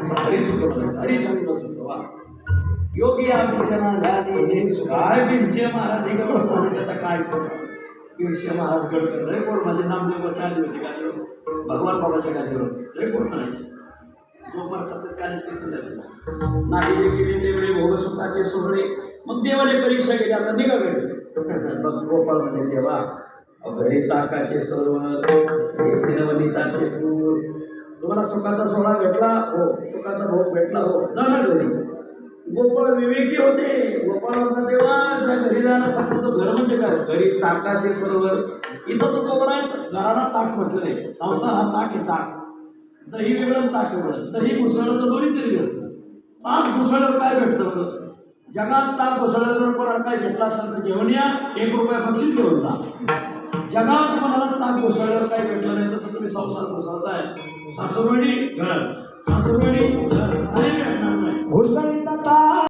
हरी सुख हरी संत सुख वा योगी आपल्या झाली हे काय विषय महाराज हे आता काय विषय महाराज गड लय कोण माझे नामदेवाच्या आली होती गाडीवर भगवान बाबाच्या गाडीवर लय कोण म्हणायचे जोपर सतत काय नाही देखील ते वेळे भोग सुखाचे सोहळे मग देवाने परीक्षा केली आता निघा घरी मग गोपाळ म्हणजे देवा घरी ताकाचे सर्व नवनीताचे पूर तुम्हाला सुखाचा सोहळा भेटला हो सुखाचा भोग भेटला हो जाणार घरी गोपाळ विवेकी होते गोपाळ म्हणता तेव्हा त्या घरी जाणं सांगतो तो घर म्हणजे काय घरी ताकाचे सरोवर इथं तो गोबर आहे घराला ताक म्हटलं नाही संसार हा ताक आहे ताक दही वेगळं ताक वेगळं दही घुसळलं तर दोन्ही तरी भेटतं ताक घुसळल्यावर काय भेटतं बघ जगात ताक घुसळल्यावर कोणाला काय भेटला असेल तर घेऊन या 1 रुपया बक्षीस घेऊन जा जगात कोणाला ताक घुसळल्यावर काय भेटलं नाही तसं तुम्ही संसार घुसळताय सासूरवाडी घर सासूरवाडी घर नाही भेटणार नाही घुसळी